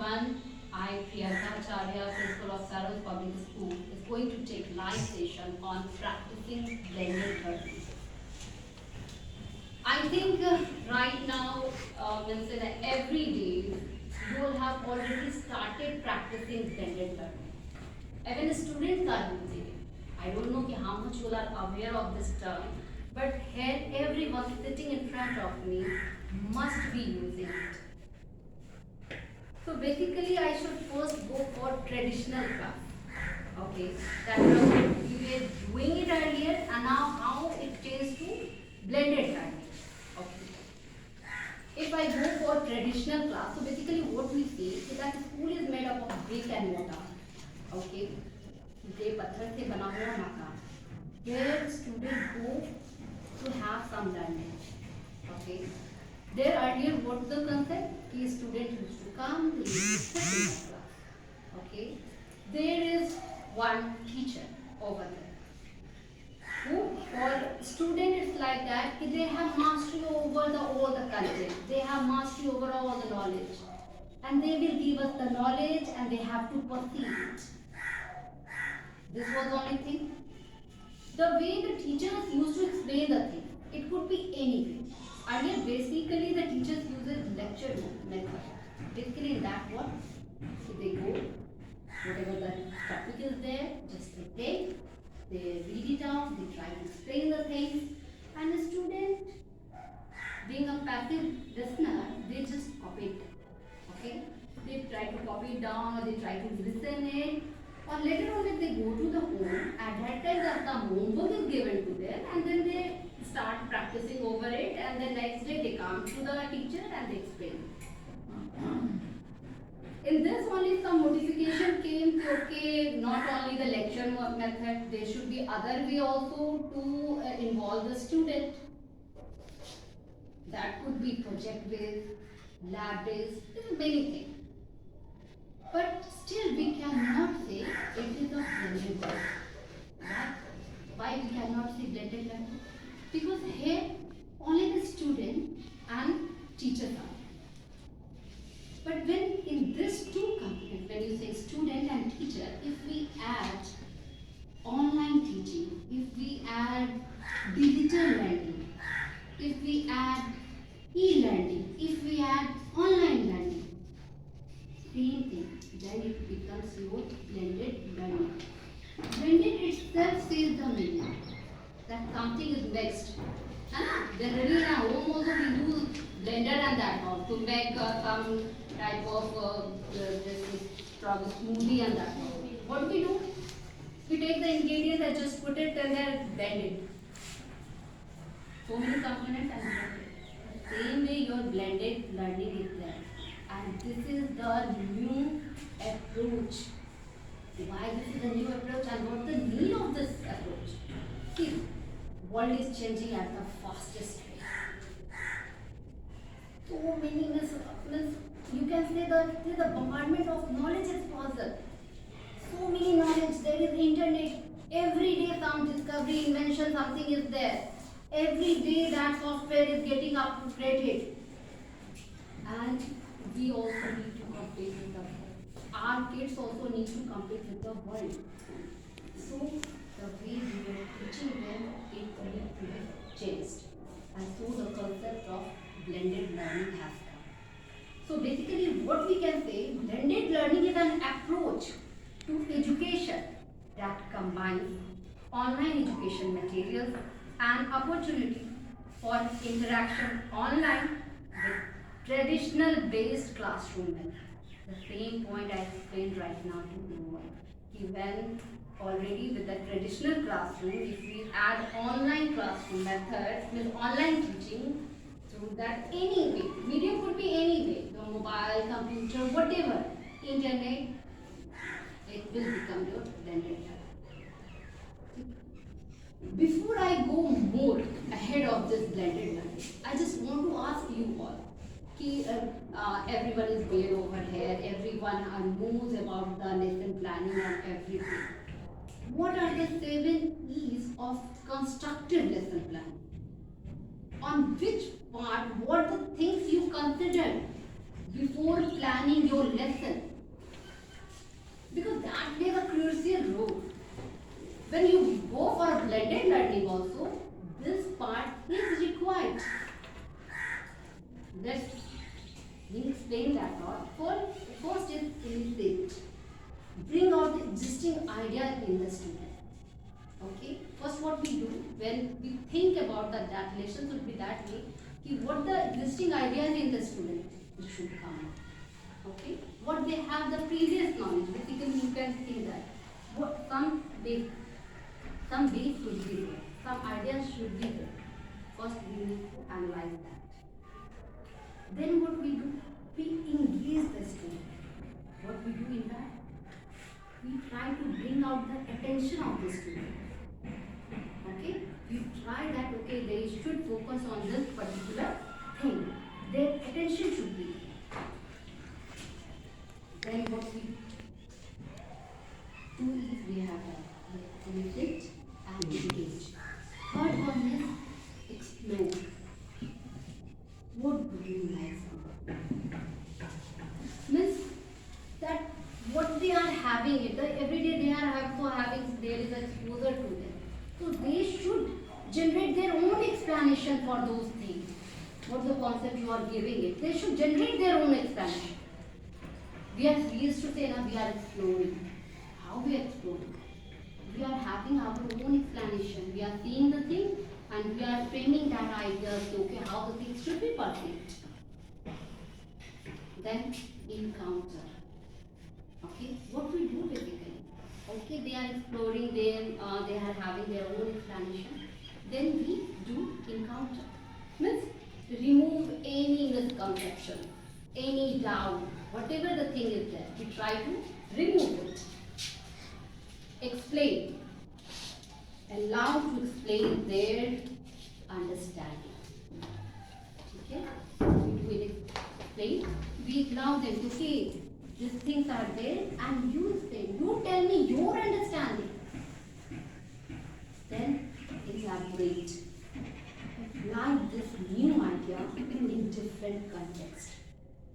everyone. I, Priyanka Acharya, Principal of Saros Public School, is going to take live session on practicing blended learning. I think right now, means that every day you will have already started practicing blended learning. Even students are using it. I don't know how much you are aware of this term, but here everyone sitting in front of me must be using it. So basically, I should first go for traditional class. Okay, that we were doing it earlier, and now how it changed to blended learning. Okay. If I go for traditional class, so basically what we see is that school is made up of brick and mortar. Okay, they पत्थर से बना हुआ मकान. Where students go to have some learning. Okay. There earlier what the concept? Ki student used to come, they used to sit in the class. Okay. There is one teacher over there. Who for student it's like that ki they have mastery over all the content. They have mastery over all the knowledge. And they will give us the knowledge and they have to perceive it. This was the only thing. The way the teachers used to explain the thing, it could be anything. Earlier, basically, the teachers use lecture method. Basically, in that what? So they go, whatever the topic is there, just they take, they read it out, they try to explain the things, and the student, being a passive listener, they just copy it. Okay? They try to copy it down or they try to listen it. Or later on if they go to the home, at that time the homework is given to them and then they start practicing over it and then next day they come to the teacher and they explain. In this only some modification came to okay, not only the lecture method, there should be other way also to involve the student. That could be project based, lab based, many things. But still we cannot say it is a blended learning. Why we cannot say blended learning? Because here only the student and teacher are. But when in this two components, when you say student and teacher, if we add online teaching, if we add digital learning, if we add e-learning, if we add online learning, same thing, then it becomes your blended learning. Blended itself says the meaning that something is mixed. Generally in our home also we use blender and that all to make some type of smoothie and that all. What do we do? We take the ingredients and just put it and then blend it. So many components and blend it. Same way your blended learning is there. And this is the new approach. Why this is the new approach and what the need of this approach? See, world is changing at the fastest rate. So many means you can say that the bombardment of knowledge is possible. So many knowledge, there is internet. Every day some discovery, invention, something is there. Every day that software is getting upgraded. And we also need to compete with the world. Our kids also need to compete with the world. So the way we are teaching them, it needs to be changed. And so the concept of blended learning has come. So basically what we can say, blended learning is an approach to education that combines online education materials and opportunity for interaction online with traditional based classroom method. The same point I explained right now to you all. When already with the traditional classroom, if we add online classroom method, with online teaching, through that any way, medium could be any way, the mobile, computer, whatever, internet, it will become your blended learning. Before I go more ahead of this blended learning, I just want to ask you all. Everyone is there over here, everyone knows about the lesson planning and everything. What are the 7 E's of constructive lesson planning? On which part, what the things you consider before planning your lesson? when you go for a blended learning also, this part is required. Let's explain that part. First is insight. Bring out the existing idea in the student. Okay. First, what we do when we think about that lesson should be that way. What the existing ideas in the student it should come out. Okay. What they have the previous knowledge. Basically, you can think that what some base should be there. Some ideas should be there. First, we need to analyze that. Then what we do? We engage the student. What we do in that? We try to bring out the attention of the student. Okay? We try that, okay, they should focus on this particular thing. Their attention should be there. Then what we do is we have a reflect and engage. Third one is explore. What do you like? Means that what they are having it, every day they are having there is exposure to them. So they should generate their own explanation for those things. What the concept you are giving it, they should generate their own explanation. We used to say now we are exploring. How we are exploring? We are having our own explanation. We are seeing the thing and we are framing that idea, okay, how the things should be perceived. Then encounter. Okay, what we do basically? Okay, they are exploring, they are having their own explanation. Then we do encounter. Means remove any misconception, any doubt, whatever the thing is there, we try to remove it. Explain. Allow to explain their understanding. Okay? We will explain. We allow them to say these things are there and you explain. You tell me your understanding. Then elaborate. Apply this new idea in different contexts.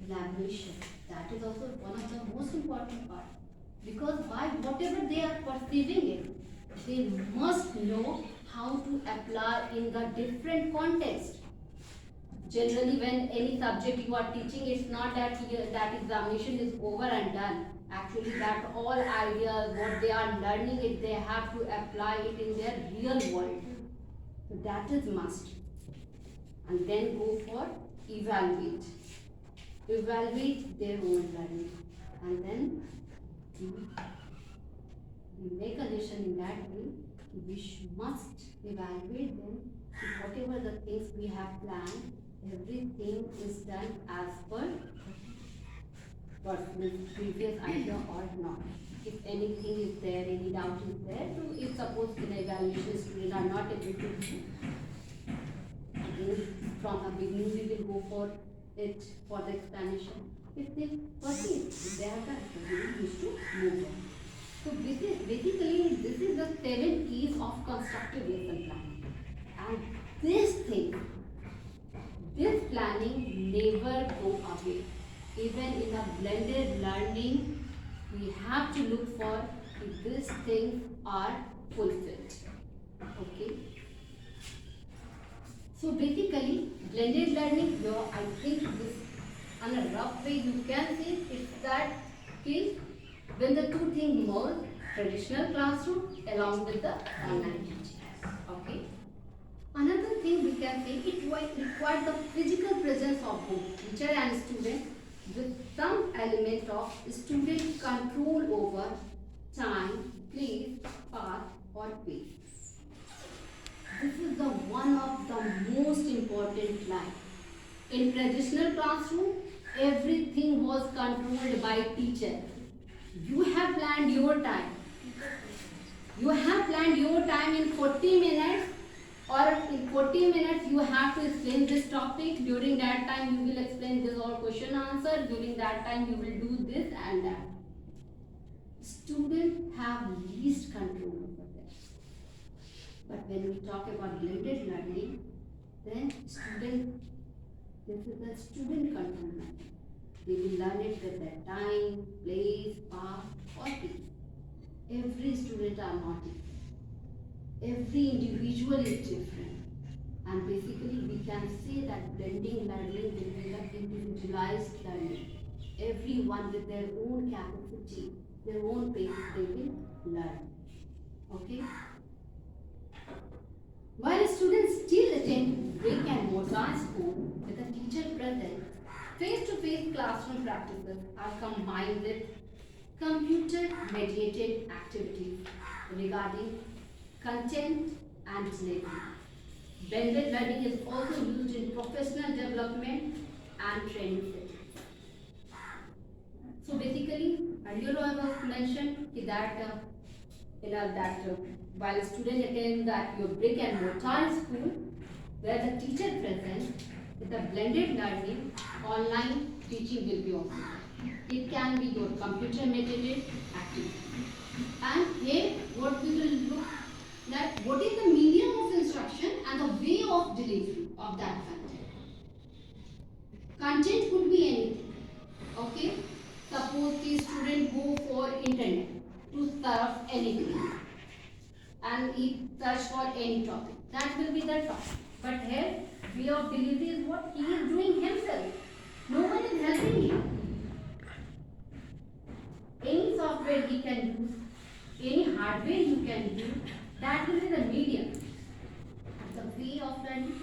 Elaboration. That is also one of the most important part. Because by whatever they are perceiving it, they must know how to apply in the different context. Generally, when any subject you are teaching, it's not that that examination is over and done. Actually, that all ideas, what they are learning, it they have to apply it in their real world. So that is must. And then go for evaluate. Evaluate their own learning, and then we make a lesson in that way. We must evaluate them. Whatever the things we have planned, everything is done as per previous idea or not. If anything is there, any doubt is there, so if suppose in evaluation students are not able to do, from the beginning we will go for it for the explanation. If they perceive, if they have done, so we used to move on. So basically this is the 7 keys of constructive lesson planning. And this planning never go away. Even in a blended learning, we have to look for if these things are fulfilled. Okay. So basically, blended learning, I think this, on a rough way you can say it's that when the two things merge, traditional classroom along with the online teaching. Okay. Another thing we can say, it requires the physical presence of both teacher and student with some element of student control over time, place, path or pace. This is the one of the most important line. In traditional classroom, everything was controlled by teacher. You have planned your time. You have planned your time in 40 minutes, or in 40 minutes you have to explain this topic. During that time you will explain this or question answer. During that time you will do this and that. Students have least control over that. But when we talk about blended learning, then this is the student control method. They will learn it with their time, place, path or pace. Every student are not equal. Every individual is different. And basically, we can say that blending learning will be the individualized learning. Everyone with their own capacity, their own pace, they will learn. Okay? While students still attend brick and mortar school with a teacher present, face-to-face classroom practices are combined with computer-mediated activities regarding content and delivery. Blended learning is also used in professional development and training settings. So basically, earlier I was mentioned that while a student attends that your brick and mortar school, where the teacher present with a blended learning, online teaching will be also there. It can be your computer mediated activity. And here what we will look that what is the medium of instruction and the way of delivery of that content. Content could be anything. Okay? Suppose the student go for internet to surf anything and he search for any topic. That will be the topic. But here, way of delivery is what he is doing himself. No one is helping him. Any software he can use, any hardware you can use, that will be the medium. The way of learning,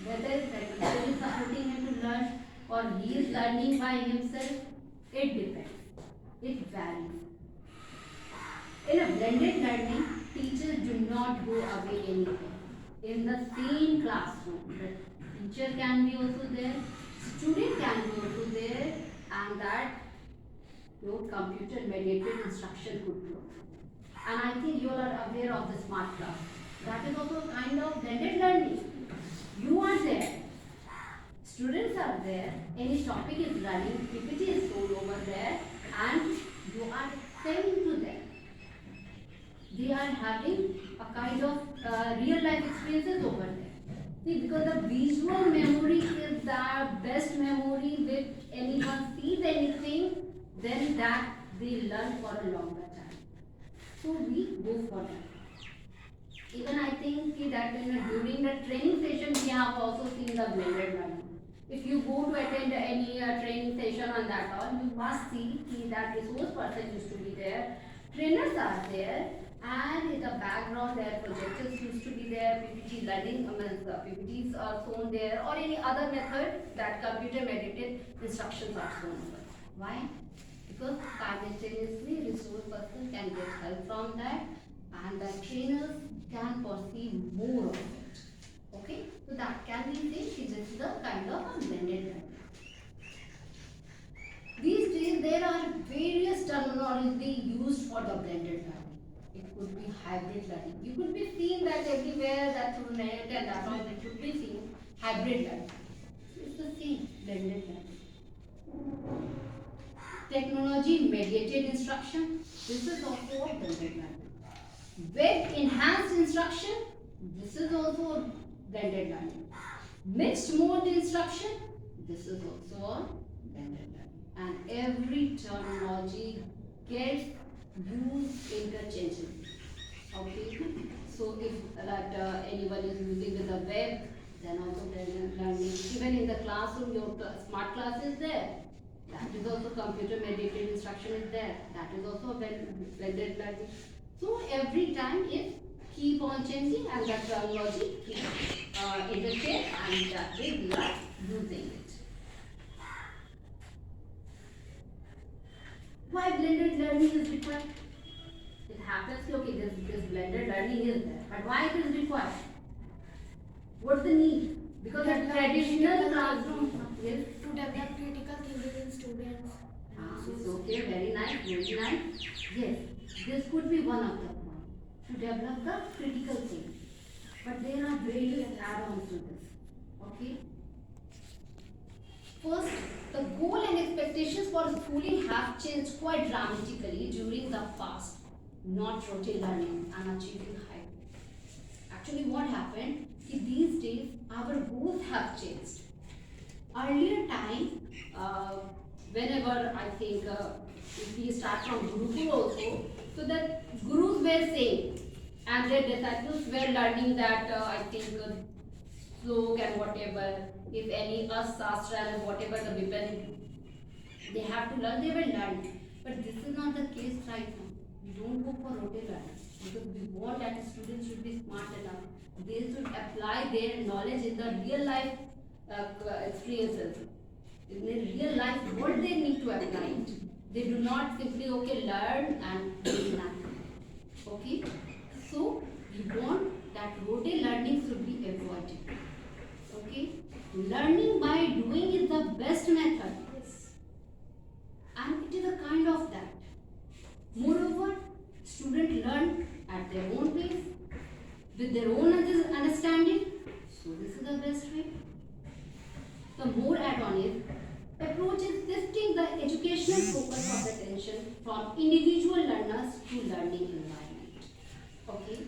whether the teacher is supporting him to learn or he is learning by himself, it depends. It varies. In a blended learning, teachers do not go away anywhere. In the same classroom, the teacher can be also there, student can be also there, and that your computer mediated instruction could be also. And I think you all are aware of the smart class. That is also a kind of blended learning. You are there, students are there, any topic is running, PPT is shown over there, and you are telling to them. They are having a kind of real life experiences over there. See, because the visual memory is the best memory. If anyone sees anything, then that they learn for a longer time. So we go for that. Even I think that during the training session, we have also seen the blended learning. If you go to attend any training session on that all, you must see that resource person used to be there, trainers are there, and in the background their projectors used to be there, PPT learning, PPTs are shown there, or any other method that computer mediated instructions are shown over. Why? Because simultaneously resource person can get help from that, and the trainers can perceive more of it. Okay, so that can be seen. This is the kind of a blended learning. These days there are various terminology used for the blended learning. It could be hybrid learning. You could be seeing that everywhere, that through net and that all, it could be seen hybrid learning. It's the same blended learning. Technology mediated instruction. This is also a blended learning. Web enhanced instruction. This is also a blended learning. Mixed mode instruction. This is also a blended learning. And every terminology gets used interchangeably. Okay. So if anyone is using with the web, then also blended learning. Even in the classroom, your smart class is there. That is also computer mediated instruction is there. That is also blended learning. So every time it keep on changing and the terminology keep interchange, and that way we are using it. Why blended learning is required? It happens okay, this blended learning is there, but why it is required? What's the need? Because the traditional classroom is to develop critical thinking in students. It's okay, very nice, very nice. Yes, this could be one of the points to develop the critical thinking. But there are various add-ons to this. Okay. First, the goal and expectations for schooling have changed quite dramatically during the past, not rote learning and achieving high. Actually, what happened? These days, our goals have changed. Earlier time, whenever I think if we start from Gurukul also, so that gurus were saying And their disciples were learning that I think slok and whatever, if any shastra and whatever the weapon they have to learn, they will learn. But this is not the case right now. We don't go for rote learning because we want that students should be smart enough. They should apply their knowledge in the real life experiences. In the real life, what they need to apply it. They do not simply learn and do nothing. Okay, so we want that rote learning should be avoided. Okay, learning by doing is the best method. And it is a kind of that. Moreover, students learn at their own pace, with their own understanding. So this is the best way. The more add-on is, approach is shifting the educational focus of attention from individual learners to learning environment. Okay,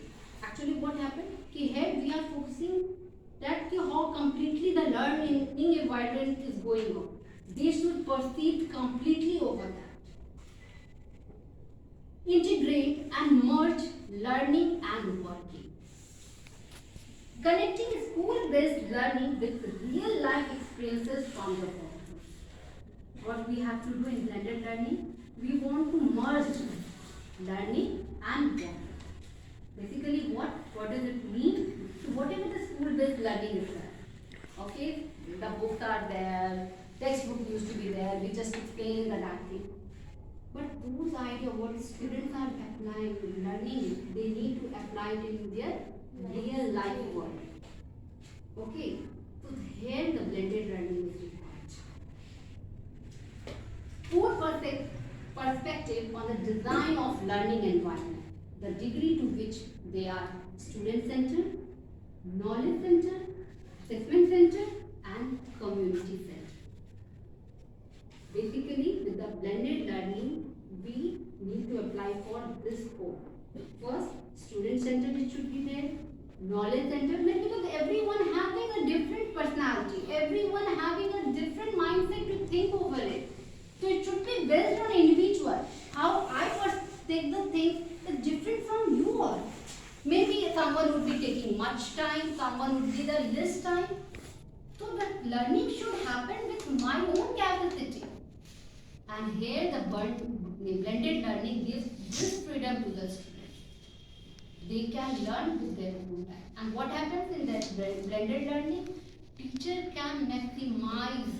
actually what happened? Here we are focusing that how completely the learning environment is going on. They should perceive completely over that. Integrate and merge learning and working. Connecting school-based learning with real life experiences from the world. What we have to do in blended learning, we want to merge learning and working. Basically what does it mean? So whatever the school-based learning is there, okay, the books are there, textbook used to be there, we just explain that thing. But those ideas, what students are applying, learning, they need to apply it in their real life world. Okay, so here the blended learning is required. Fourth perspective on the design of learning environment, the degree to which they are student-centered, knowledge-centered, assessment-centered, and community-centered. Basically, with the blended learning, we need to apply for this four. First, student-centered it should be there, knowledge-centered, because everyone having a different personality, everyone having a different mindset to think over it. So it should be based on individual. How I first take the things is different from you all. Maybe someone would be taking much time, someone would be the less time. So the learning should happen with my own capacity. And here the blended learning gives this freedom to the students. They can learn with their own time. And what happens in that blended learning? Teacher can maximize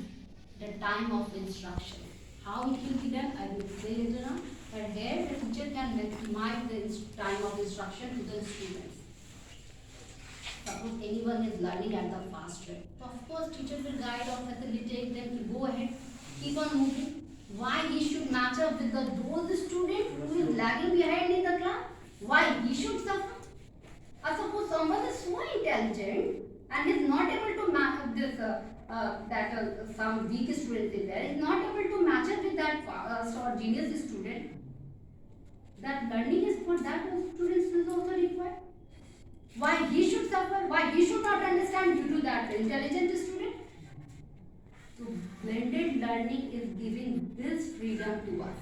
the time of instruction. How it will be done, I will explain later on. But here the teacher can maximize the time of instruction to the students. Suppose anyone is learning at the fast rate. So of course teacher will guide or facilitate them to go ahead, keep on moving. Why he should match up with those students who is lagging behind in the class? Why he should suffer? Or suppose someone is so intelligent and is not able to match up this some weak student is there, is not able to match up with that genius student. That learning is for that students is also required. Why he should suffer? Why he should not understand due to that intelligent student? So blended learning is giving this freedom to us.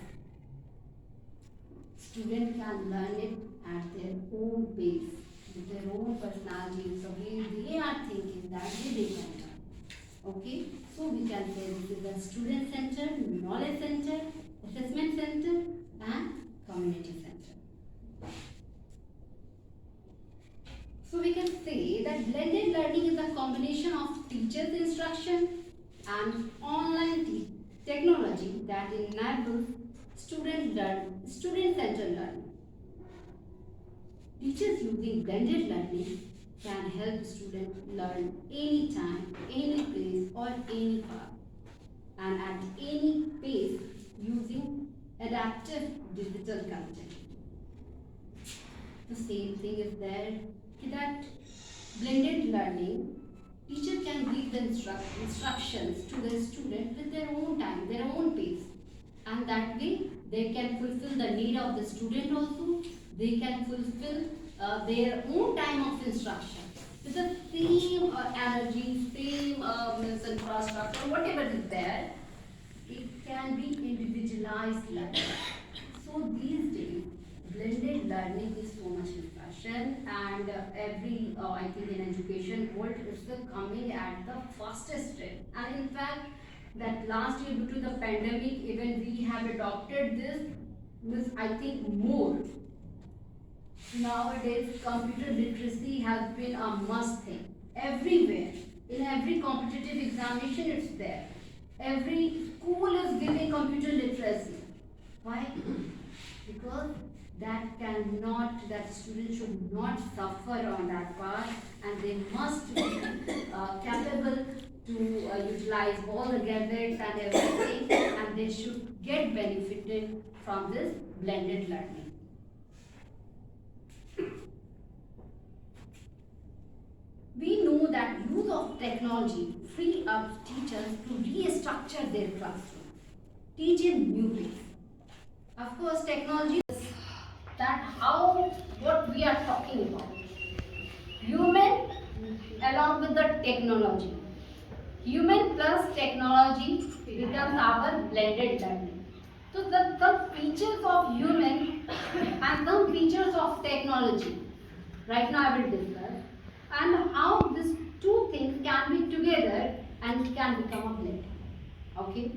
Students can learn it at their own pace, with their own personality, the way they are thinking, that way they can learn. Okay, so we can say this is a student-centered, knowledge-centered, assessment-centered, and community-centered. So we can say that blended learning is a combination of teacher's instruction and online technology that enables student-centered learning. Teachers using blended learning can help students learn anytime, any place, or any path, and at any pace using adaptive digital content. The same thing is there that blended learning, teacher can give the instructions to the student with their own time, their own pace, and that way they can fulfill the need of the student also. They can fulfill their own time of instruction with the same energy, same infrastructure, whatever is there. It can be individualized learning. So these days, blended learning is so much in fashion. disruption, and I think in education world it's coming at the fastest rate. And in fact, that last year due to the pandemic, even we have adopted this I think more. Nowadays, computer literacy has been a must thing everywhere. In every competitive examination, it's there. Every school is giving computer literacy. Why? Because that students should not suffer on that part, and they must be capable to utilize all the gadgets and everything, and they should get benefited from this blended learning. We know that use of technology free up teachers to restructure their classroom, teach in new ways. Of course, technology is that what we are talking about. Human along with the technology. Human plus technology becomes our blended learning. So the features of human and some features of technology. Right now I will discuss, and how these two things can be together and can become a blend. Okay?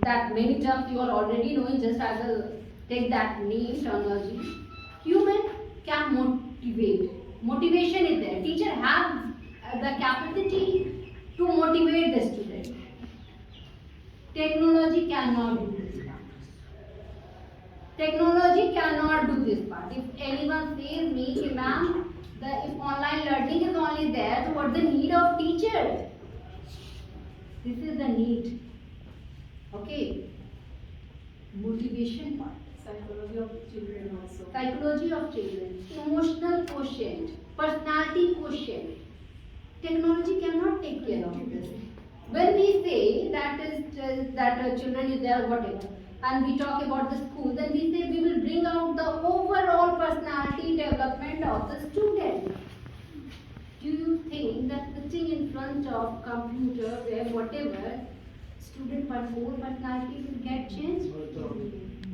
That many terms you are already knowing, just as a take that name terminology. Human can motivate. Motivation is there. Teacher have the capacity to motivate the student. Technology cannot do this part. Technology cannot do this part. If anyone says me, ma'am, if online learning is only there, so what's the need of teacher? This is the need. Okay. Motivation part. Psychology of children also. Psychology of children. Emotional quotient. Personality quotient. Technology cannot take care of this. When we say that children is there, whatever, and we talk about the school, then we say we will bring out the overall personality development of the student. Do you think that sitting in front of computer where whatever student whole personality will get changed?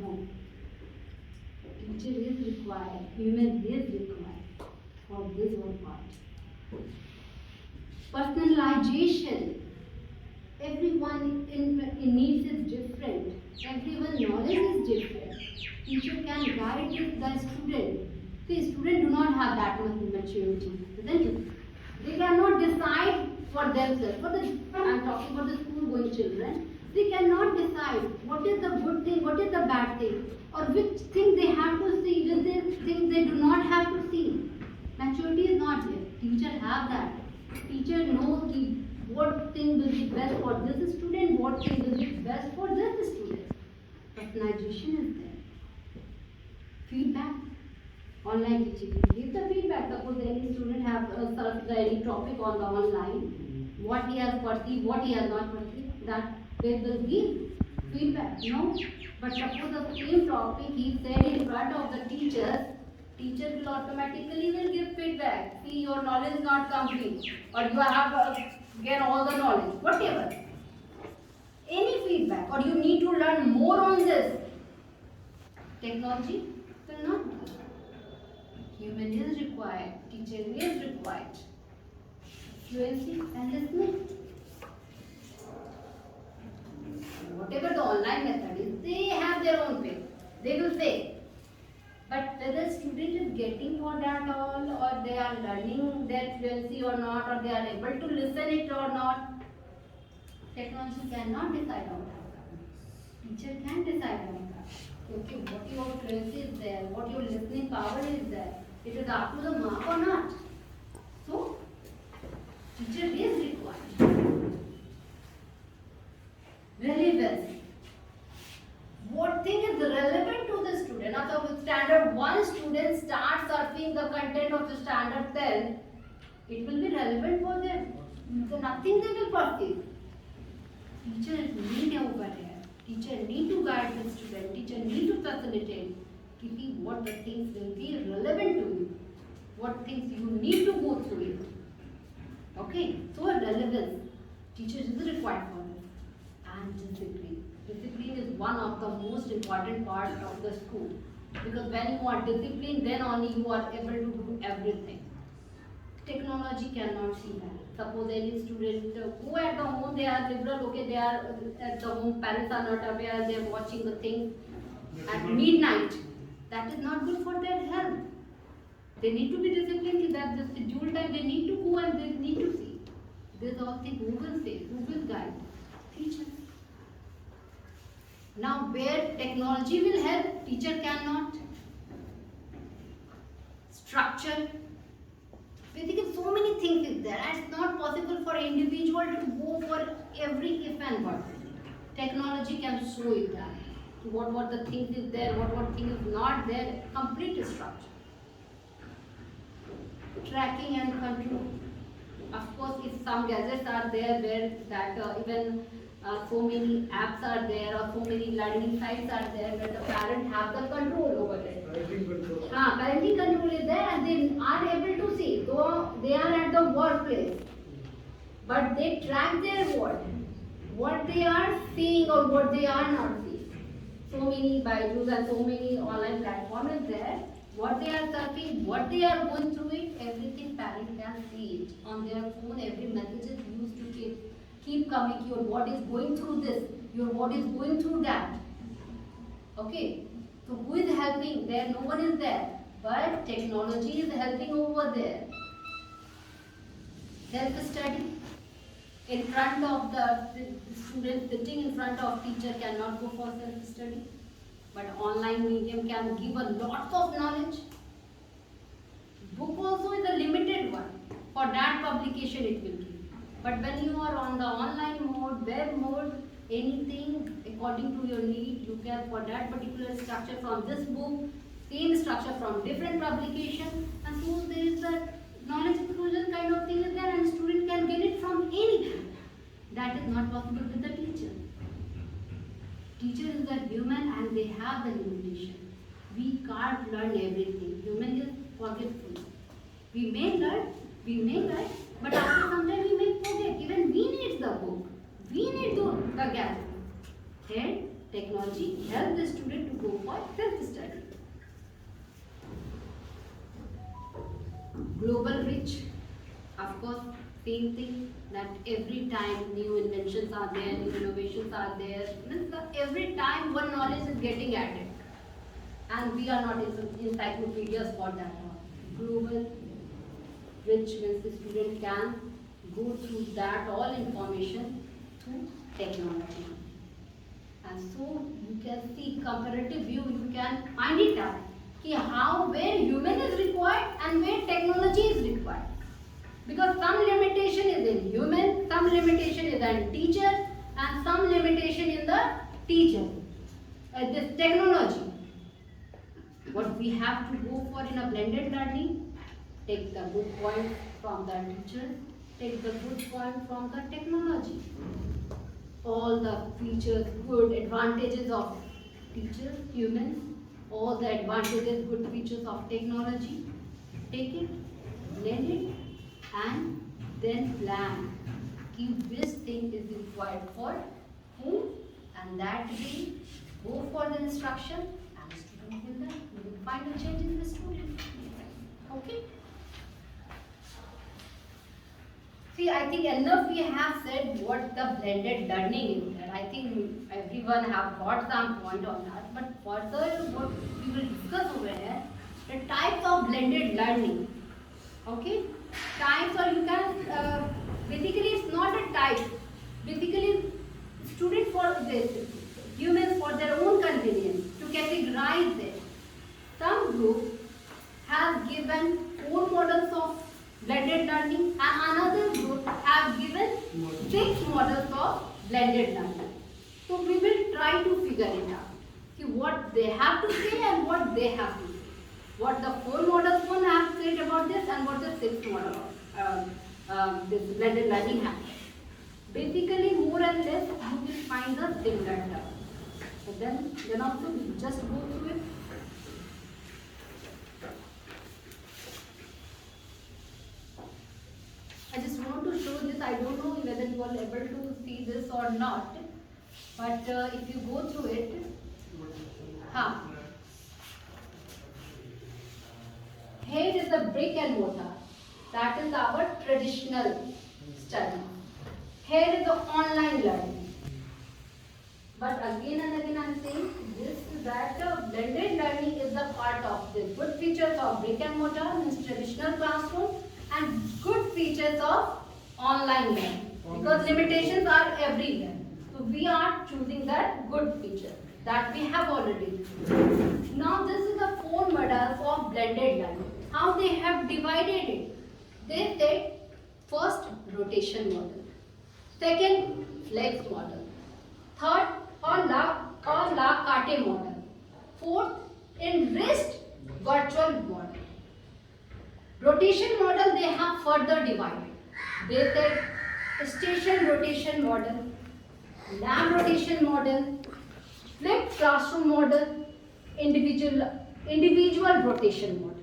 No. Teacher is required, human is required for this one part. Personalization. Everyone in needs is different. Everyone's knowledge is different. Teacher can guide the student. See, students do not have that much maturity, isn't it? They cannot decide for themselves. I'm talking about the school-going children. They cannot decide what is the good thing, what is the bad thing, or which thing they have to see, which thing they do not have to see. Maturity is not there. Teacher have that. Teacher knows what thing will be best for this student, what thing will be best for this student. Personalization is there. Feedback. Online teaching. Give the feedback. Suppose any student have searched any topic on the online, what he has perceived, what he has not perceived, that they will give feedback. No? But suppose the same topic he said in front of the teacher will automatically will give feedback. See, your knowledge is not complete, or you have get all the knowledge, whatever. Any feedback, or you need to learn more on this. Technology will not do. Human is required, teacher is required. Fluency and listening. Whatever the online method is, they have their own way. They will say. But whether student is getting for that all, or they are learning their fluency or not, or they are able to listen it or not, technology cannot decide on that. Teacher can decide on that. Okay, what your fluency is there, what your listening power is there. It is up to the mark or not. So, teacher is required. Relevance. What thing is relevant to the student? Now, so with standard 1 student starts surfing the content of the standard 10, it will be relevant for them. So nothing they will perceive. Teacher need over here. Teacher need to guide the student. Teacher need to facilitate. To see what the things will be relevant to you. What things you need to go through it. Okay, so relevance. Teacher is required for this. And discipline. Discipline is one of the most important parts of the school. Because when you are disciplined, then only you are able to do everything. Technology cannot see that. Suppose any student who at the home they are liberal, okay, they are at the home, parents are not aware, they are watching the thing at midnight. That is not good for their health. They need to be disciplined that the schedule time they need to go and they need to see. These all things who will say, who will guide? Teachers. Now where technology will help, teacher cannot. Structure. Basically so many things is there and it's not possible for an individual to go for every if and but. Technology can show it that. What the things is there, what thing is not there, complete structure. Tracking and control. Of course, if some gadgets are there where that even so many apps are there or so many learning sites are there where the parent have the control over it. Parenting control is there and they are able to see. Though they are at the workplace, but they track their what they are seeing or what they are not seeing. So many Byju's and so many online platforms is there. What they are surfing, what they are going through it, everything parent can see it on their phone. Every message is used to keep coming. Your what is going through this, your what is going through that. Okay, so who is helping? There no one is there, but technology is helping over there. Self-study. In front of the student sitting in front of teacher cannot go for self-study. But online medium can give a lot of knowledge. Book also is a limited one. For that publication it will give. But when you are on the online mode, web mode, anything according to your need, you can for that particular structure from this book, same structure from different publication, and so there is a knowledge explosion kind of thing is there and student can get it from anything. That is not possible with the teacher. Teachers are human and they have the limitation. We can't learn everything. Human is forgetful. We may learn, but after some time we may forget. Even we need the book. We need the gadget. Here, technology helps the student to go for self-study. Global reach. Of course, same thing that every time new inventions are there, new innovations are there. Every time one knowledge is getting added. And we are not encyclopedias for that. Global reach means the student can go through that all information through technology. And so you can see comparative view, you can find it out. Where human is required and where technology is required. Because some limitation is in human, some limitation is in teacher, and some limitation in the teacher. This technology. What we have to go for in a blended learning, take the good point from the teacher, take the good point from the technology. All the features, good advantages of teachers, humans, all the advantages, good features of technology, take it, blend it, and then plan which thing is required for whom, and that way go for the instruction and student will learn. You will find a change in the student. Okay? See, I think enough we have said what the blended learning is. And I think everyone have got some point on that. But further, what we will discuss over here, the types of blended learning. Okay? Types, or you can, basically it's not a type. Basically, students for this, humans for their own convenience, to categorize it. Some groups have given 4 models of blended learning and another group have given 6 models of blended learning. So we will try to figure it out. See what they have to say and what they have to say. What the 4 models one have said about this and what the 6th model of this blended learning has. Basically, more and less you will find the similar terms. So then also we just go through it. I just want to show this. I don't know whether you are able to see this or not, but if you go through it, brick and mortar. That is our traditional study. Here is the online learning. But again and again I am saying this that blended learning is the part of the good features of brick and mortar, means traditional classroom, and good features of online learning. Because limitations are everywhere. So we are choosing that good feature that we have already. Now this is the four models of blended learning. How they have divided it? They said first rotation model, second flex model, third or la carte model, fourth enriched virtual model. Rotation model they have further divided. They said station rotation model, lab rotation model, flipped classroom model, individual rotation model.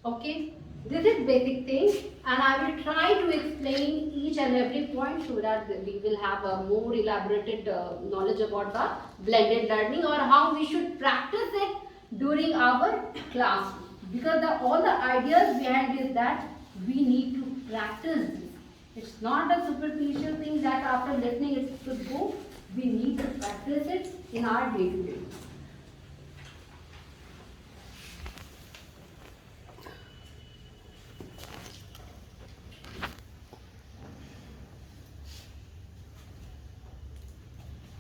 Okay, this is basic thing, and I will try to explain each and every point so that we will have a more elaborated knowledge about the blended learning or how we should practice it during our class. Because all the ideas behind is that we need to practice this. It's not a superficial thing that after listening it should go. We need to practice it in our day-to-day.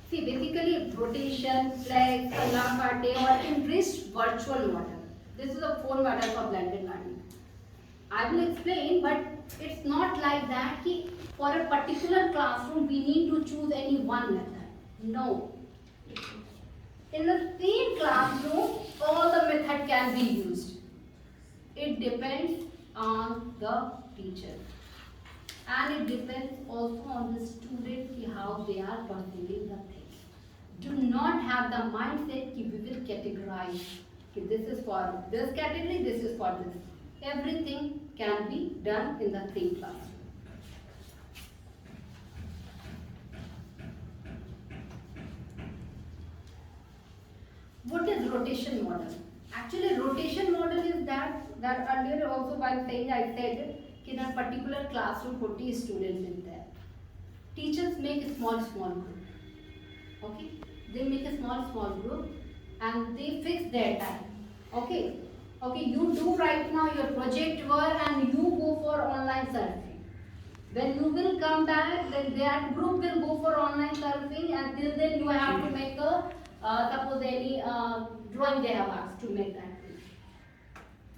See, basically rotation, flex, la carte or enriched virtual model. This is the four models of blended learning. I will explain, but it's not like that कि for a particular classroom we need to choose any one method. No. In the same classroom, all the method can be used. It depends on the teacher. And it depends also on the student ki how they are perceiving the thing. Do not have the mindset ki we will categorize. Ki this is for this category, this is for this. Everything can be done in the same classroom. What is rotation model? Actually, rotation model is that earlier also while saying I said in a particular classroom 40 students in there. Teachers make a small group. Okay, they make a small group and they fix their time. Okay, you do right now your project work and you go for online surfing. When you will come back, then that group will go for online surfing, and till then you have to make a suppose any drawing they have asked to make that.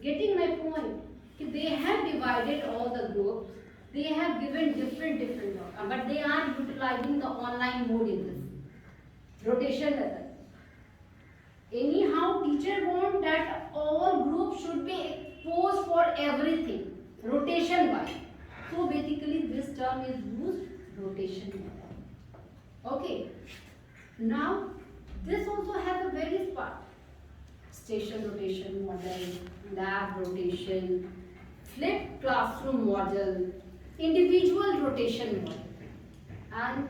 Getting my point? They have divided all the groups. They have given different work, but they are utilizing the online mode in this rotation method. Anyhow, teacher want that all groups should be exposed for everything, rotation wise. So basically this term is used, rotation method. Okay. Now this also has a various part. Station rotation model, lab rotation, flipped classroom model, individual rotation model. And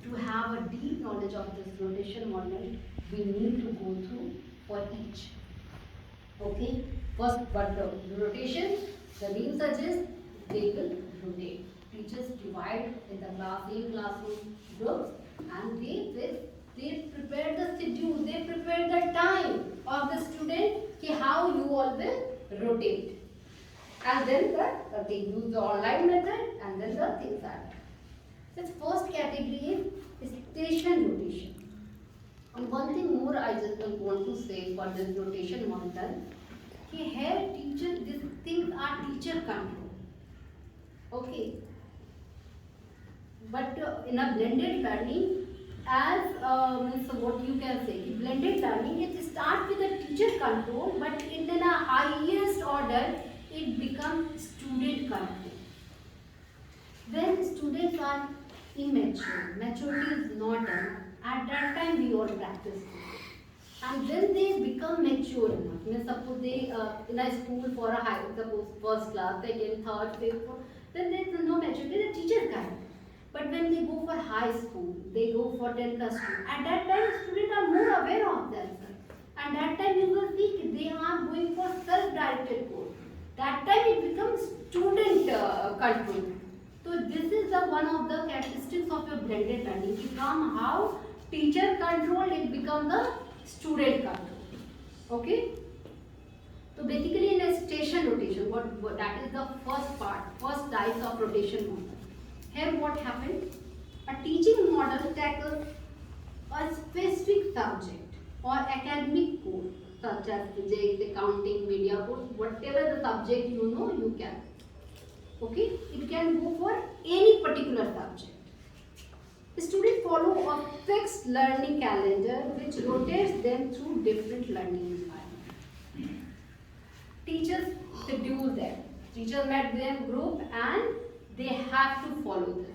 to have a deep knowledge of this rotation model, we need to go through for each. Okay, first, but the rotation, the name suggests they will rotate. Teachers divide in the same classroom groups, and they prepare the schedule, they prepare the time of the student ki how you all will rotate. And then they use the online method, and then the things are done. This first category is station rotation. And one thing more I just want to say for this rotation model, कि here teacher, these things are teacher control. Okay. But in a blended learning, as means what you can say, blended learning, it starts with the teacher control, but in a highest order, it becomes student control. When students are immature, maturity is not done. At that time, we all practice. And when they become mature enough, means suppose they in a school for a high, suppose first class, second, third, fifth, fourth, then there is no maturity, the teacher can. But when they go for high school, they go for 10 plus 2. At that time, students are more aware of themselves. And that time you will see they are going for self-directed course. That time it becomes control. So this is the one of the characteristics of your blended learning. From how teacher control, it becomes the student control. Okay. So basically in a station rotation, what that is the first part, first type of rotation model. Here what happened? A teaching model tackles a specific subject or academic course such as physics, accounting, media course, whatever the subject you know, you can. Okay, it can go for any particular subject. Students follow a fixed learning calendar which rotates them through different learning environments. Teachers schedule them. Teachers met them group and they have to follow this.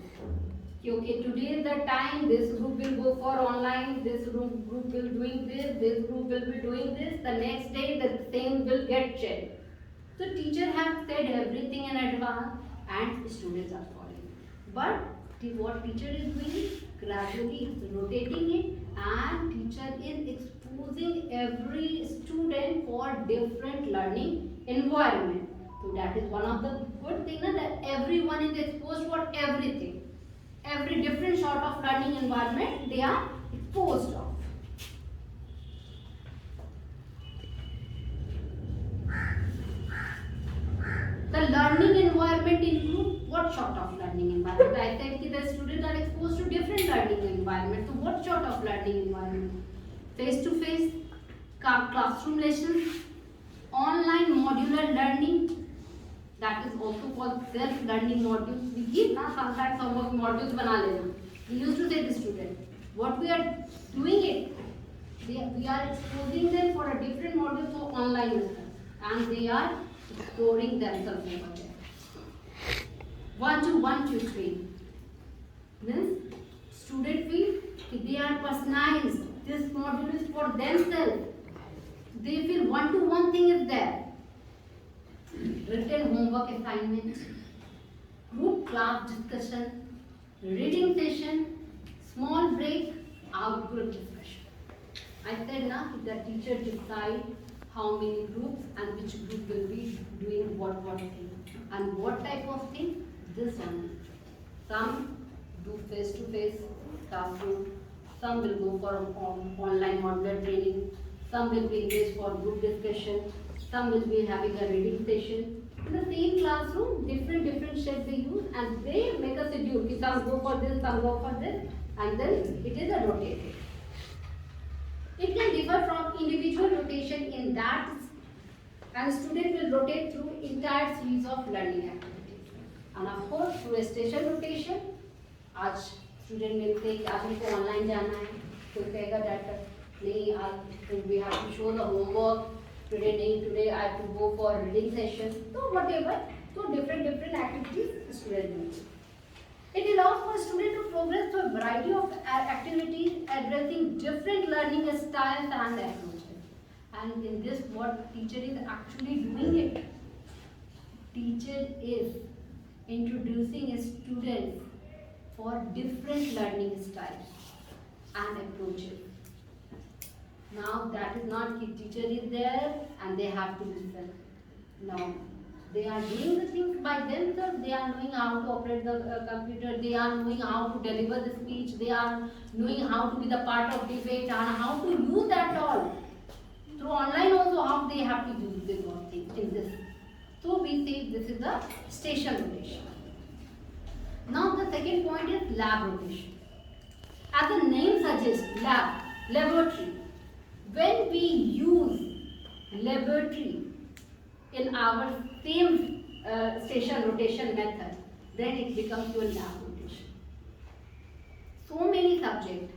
Okay, today is the time, this group will go for online, this group will doing this group will be doing this, the next day the same will get checked. So teacher have said everything in advance and students are following. But what teacher is doing, gradually rotating it, and teacher is exposing every student for different learning environment. So that is one of the good thing, that everyone is exposed for everything. Every different sort of learning environment they are exposed of. The learning environment includes what sort of learning environment? I said the students are exposed to different learning environment. So what sort of learning environment? Face to face, classroom lessons, online modular learning. That is also called self-learning modules. We give now sometimes some of modules bana lena. We used to say to the student, what we are doing it, we are exposing them for a different module for online method, and they are exploring themselves over there. 1 to 1 tutoring means student feel they are personalized. This module is for themselves. They feel 1 to 1 thing is there. Written homework assignment, group class discussion, reading session, small break, out-group discussion. I said now the teacher decide how many groups and which group will be doing what thing and what type of thing. This one. Some do face-to-face classroom, some will go for online modular training, some will be engaged for group discussion, some will be having a reading session. In the same classroom, different shapes they use, and they make a schedule. Some go for this, some go for this, and then it is a rotated. It can differ from individual rotation in that, and student will rotate through entire series of learning activities. And of course, through a station rotation, आज student will say कि आज हमको online जाना है, तो कहेगा that नहीं आज we have to show the homework. Today I have to go for reading session. So whatever, so different activities student do. It allows for student to progress through a variety of activities addressing different learning styles and approaches. And in this, what teacher is actually doing it. Teacher is introducing students for different learning styles and approaches. Now that is not the teacher is there and they have to listen. No, they are doing the things by themselves. They are knowing how to operate the computer. They are knowing how to deliver the speech. They are knowing how to be the part of debate and how to use that all. Through online also how they have to use this all things in this. So we say this is the station rotation. Now the second point is lab rotation. As the name suggests, laboratory. When we use laboratory in our same station rotation method, then it becomes your lab rotation. So many subjects.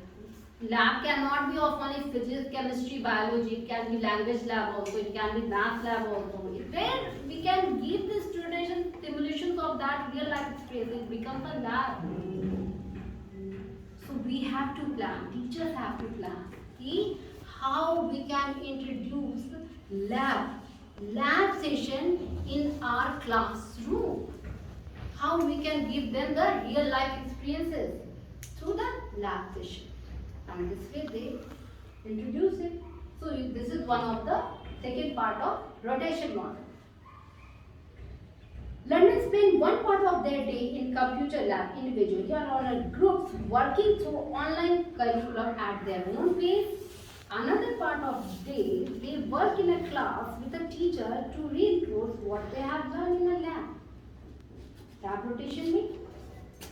Lab cannot be of only physics, chemistry, biology. It can be language lab also. It can be math lab also. Where we can give the students simulations of that real life experience, it becomes a lab. So we have to plan. Teachers have to plan. See how we can introduce lab session in our classroom. How we can give them the real life experiences through the lab session. And this way they introduce it. So this is one of the second part of rotation model. Learners spend one part of their day in computer lab individually or on a groups working through online curriculum at their own pace. Another part of the day they work in a class with a teacher to reinforce what they have learned in a lab. Lab rotation means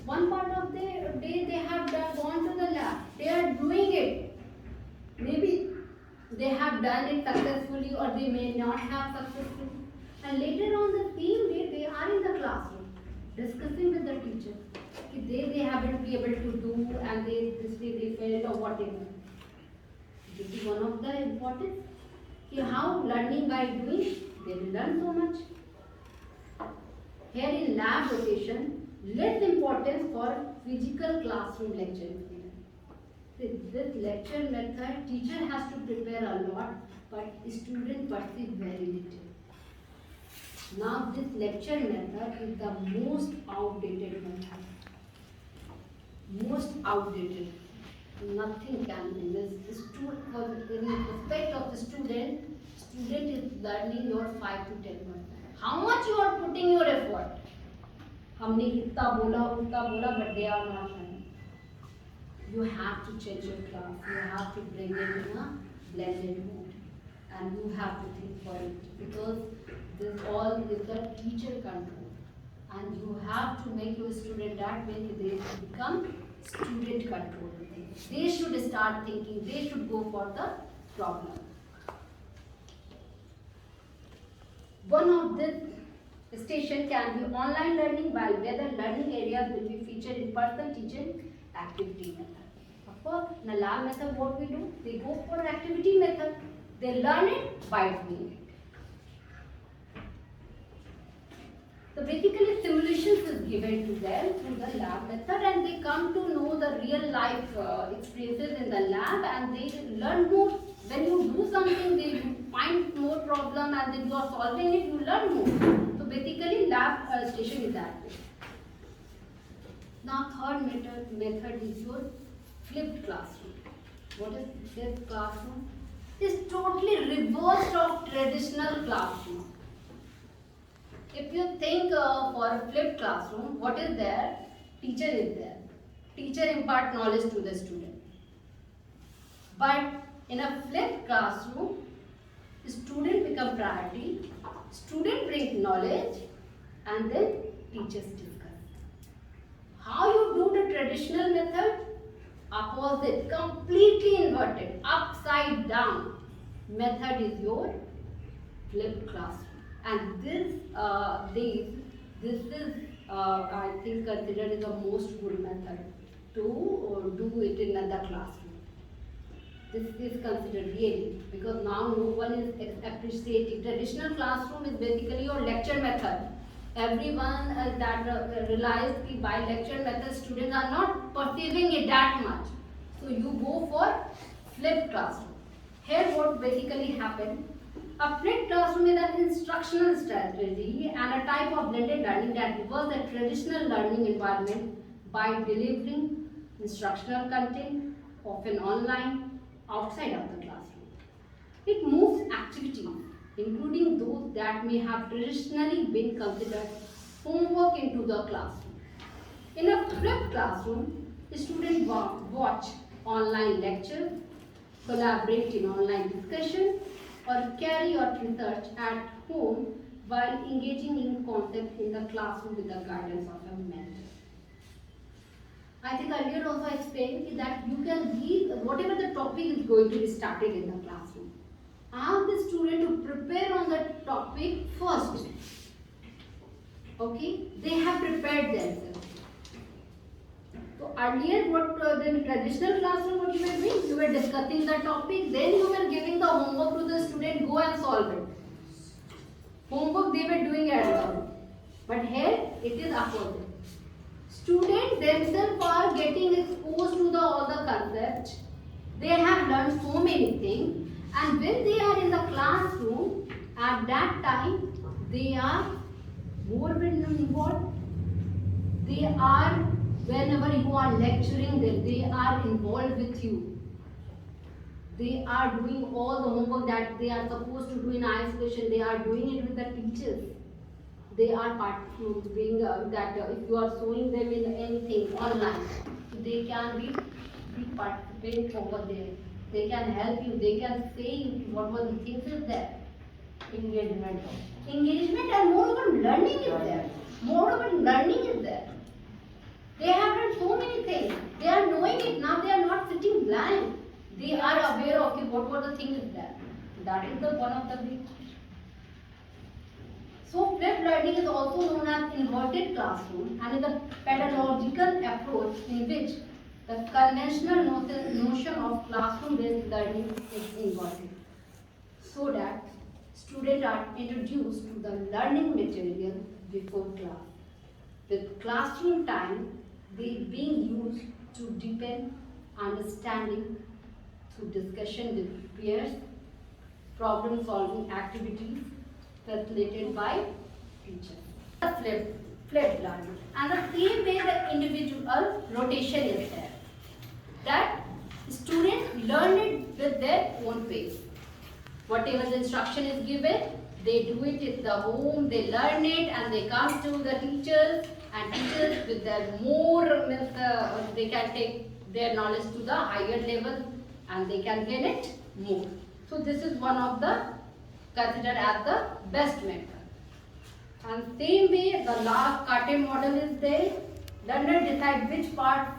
one part of the day they have gone to the lab. They are doing it. Maybe they have done it successfully or they may not have successfully. And later on the same day they are in the classroom discussing with the teacher. They haven't been able to do and this way they failed or whatever. This is one of the important. How learning by doing, they will learn so much. Here in lab rotation, less importance for physical classroom lecture. This lecture method, teacher has to prepare a lot, but student perceive very little. Now this lecture method is the most outdated method. Most outdated. Nothing can be. In respect of the student is learning your 5 to 10%. How much you are putting your effort? हमने इतना बोला उतना बोला, but they are not learning. You have to change your class. You have to bring it in a blended mode, and you have to think for it because this all is the teacher control, and you have to make your student that way they become student control. They should start thinking. They should go for the problem. One of the station can be online learning, while whether learning areas will be featured in person teaching activity method. Of course, in the lab method, what we do? They go for activity method. They learn it by doing it. So basically, simulations is given to them through the lab method, and they come to know the real life experiences in the lab, and they learn more. When you do something, they find more problem, and then you are solving it, you learn more. So basically, lab station is that way. Now, third method is your flipped classroom. What is this classroom? It's totally reversed of traditional classroom. If you think for a flipped classroom, what is there? Teacher is there. Teacher impart knowledge to the student. But in a flipped classroom, student become priority, student bring knowledge, and then teachers discuss. How you do the traditional method? Opposite, completely inverted, upside down method is your flipped classroom. And this is I think considered as the most good method to do it in another classroom. This is considered really because now no one is appreciating. Traditional classroom is basically your lecture method. Everyone that realized that by lecture method students are not perceiving it that much. So you go for flipped classroom. Here what basically happened. A flipped classroom is an instructional strategy and a type of blended learning that reverses the traditional learning environment by delivering instructional content, often online, outside of the classroom. It moves activities, including those that may have traditionally been considered homework, into the classroom. In a flipped classroom, students watch online lectures, collaborate in online discussion, or carry out research at home while engaging in concepts in the classroom with the guidance of a mentor. I think earlier also I explained that you can give whatever the topic is going to be started in the classroom. Ask the student to prepare on the topic first. Okay, they have prepared themselves. So earlier, what the traditional classroom, what you were doing? You were discussing the topic, then you were giving the homework to the student, go and solve it. Homework they were doing at home. But here, it is opposite. Students themselves are getting exposed to all the concepts. They have learned so many things, and when they are in the classroom, at that time, they are more involved. They are, whenever you are lecturing them, they are involved with you. They are doing all the homework that they are supposed to do in isolation. They are doing it with the teachers. they are part to bring that if you are showing them in anything online, so they can be participant over there. They can help you. They can say you what were the things is there. Engagement. Engagement and moreover learning is there. Moreover learning is there. They have done so many things. They are knowing it now. They are not sitting blind. They are aware of it, what were the things there. That is the one of the big. So flipped learning is also known as inverted classroom and is a pedagogical approach in which the conventional notion of classroom-based learning is inverted, so that students are introduced to the learning material before class. With classroom time, they being used to deepen understanding through discussion with peers, problem-solving activities facilitated by teachers. Flipped learning. And the same way the individual rotation is there. That students learn it with their own pace. Whatever the instruction is given, they do it at the home, they learn it and they come to the teachers, and teachers with their more, they can take their knowledge to the higher level and they can gain it more. So this is one of the considered as the best method. And same way the last Kate model is there. Learner decide which part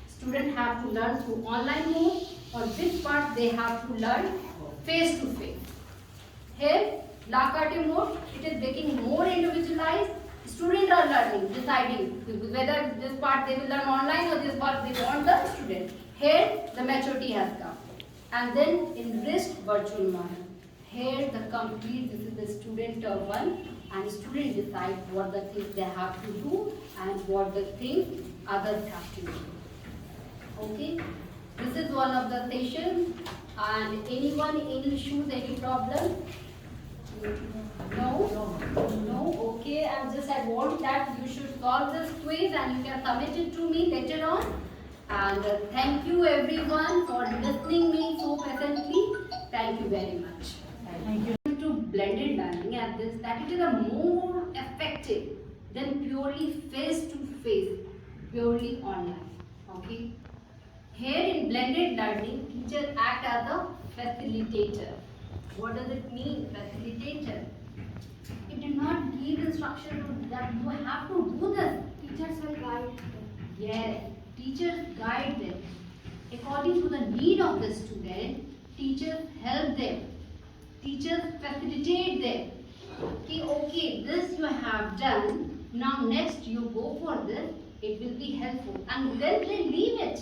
students have to learn through online mode or which part they have to learn face to face. Here, Lakate mode, it is making more individualized. Students are learning, deciding whether this part they will learn online or this part they want the student. Here, the maturity has come. And then enriched virtual model. Here, the complete, this is the student one, and student decide what the things they have to do and what the things others have to do. Okay, this is one of the sessions. And anyone, any issues, any problem? No? No? Okay, I want that you should solve this quiz and you can submit it to me later on. And thank you everyone for listening me so patiently. Thank you very much. Thank you. To blended learning and this, that it is a more effective than purely face to face, purely online. Okay. Here in blended learning, teacher act as a facilitator. What does it mean, facilitator? It did not give instruction that you have to do this. Teachers will guide. Yes, teachers guide them. According to the need of the student, teachers help them. Teachers facilitate them. Okay, this you have done. Now next you go for this. It will be helpful. And then they leave it.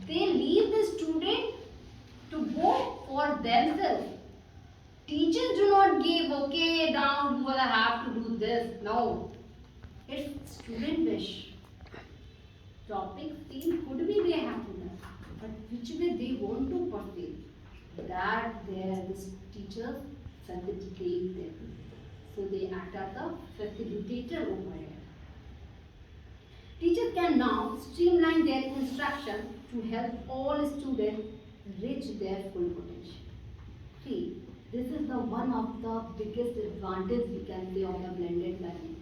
They leave the student to go for themselves. Teachers do not give, okay, now you will have to do this. No. It's student wish. Topic theme could be they have to do. But which way they want to proceed. That their teachers facilitate them. So they act as a facilitator over here. Teachers can now streamline their instruction to help all students reach their full potential. See, this is the one of the biggest advantage we can say of the blended learning.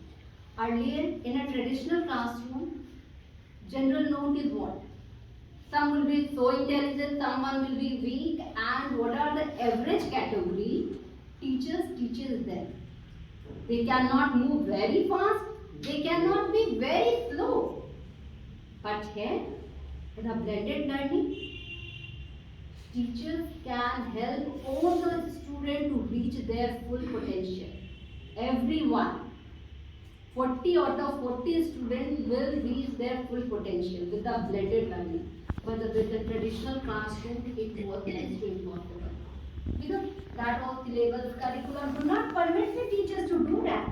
Earlier, in a traditional classroom, general note is what? Some will be so intelligent, someone will be weak, and what are the average category? Teachers teaches them. They cannot move very fast, they cannot be very slow. But here, in a blended learning, teachers can help all the students to reach their full potential. Everyone. 40 out of 40 students will reach their full potential with the blended learning. But with the traditional classroom, it was next to impossible. Because that was syllabus curriculum do not permit the teachers to do that.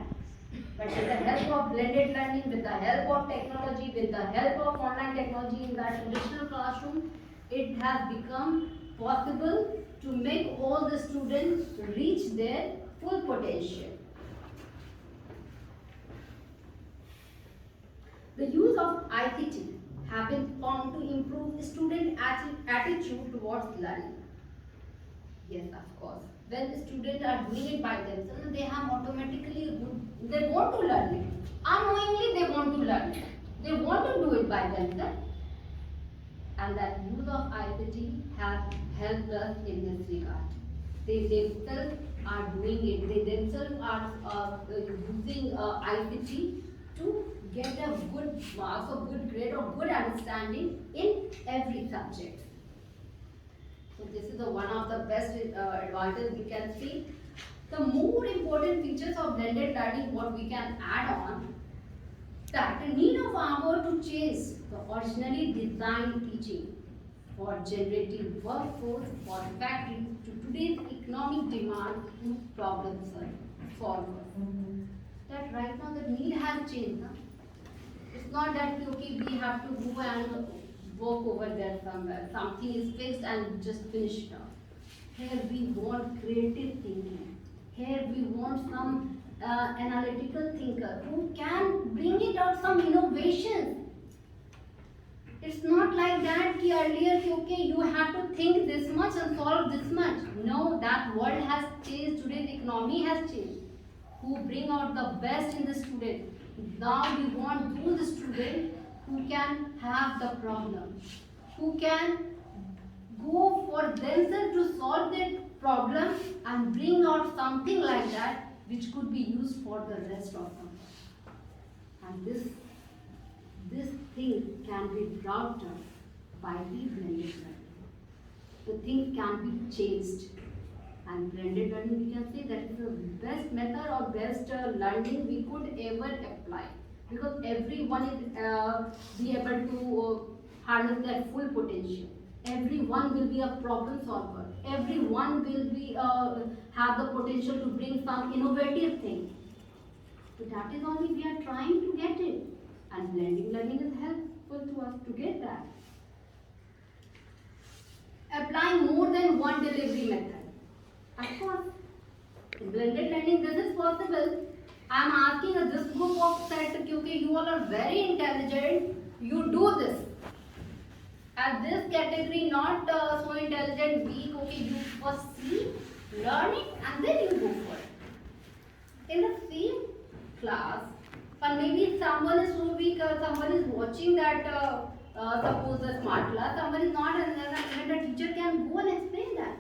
But with the help of blended learning, with the help of technology, with the help of online technology in that traditional classroom, it has become possible to make all the students reach their full potential. The use of ICT have been found to improve student attitude towards learning. Yes, of course. When the students are doing it by themselves, they have automatically they want to learn it. Unknowingly, they want to learn it. They want to do it by themselves. And that use of ICT has helped us in this regard. They themselves are doing it. They themselves are using ICT to get a good marks or good grade or good understanding in every subject. So this is one of the best advantage we can see. The more important features of blended learning, what we can add on, that the need of our to change the originally designed teaching for generating workforce for factories to today's economic demand to problem solvers. That right now the need has changed. Huh? It's not that okay, we have to go and work over there somewhere. Something is fixed and just finished up. Here we want creative thinking. Here we want some analytical thinker who can bring it out some innovations. It's not like that ki earlier ki, okay, you have to think this much and solve this much. No, that world has changed. Today's economy has changed. Who bring out the best in the student. Now we want those students who can have the problem, who can go for themselves to solve their problem and bring out something like that which could be used for the rest of them. And this thing can be brought up by the blended learning. The thing can be changed. And blended learning, we can say that is the best method or best learning we could ever apply, because everyone is be able to harness their full potential. Everyone will be a problem solver. Everyone will be have the potential to bring some innovative thing. So that is only we are trying to get it, and blended learning is helpful to us to get that. Applying more than one delivery method. Of course, in blended learning this is possible. I am asking this group of set, okay, you all are very intelligent, you do this. At this category, not so intelligent, weak, okay, you first see, learn it and then you go for it. In the same class, or maybe someone is so weak, someone is watching that, suppose a smart class, someone is not, and the teacher can go and explain that.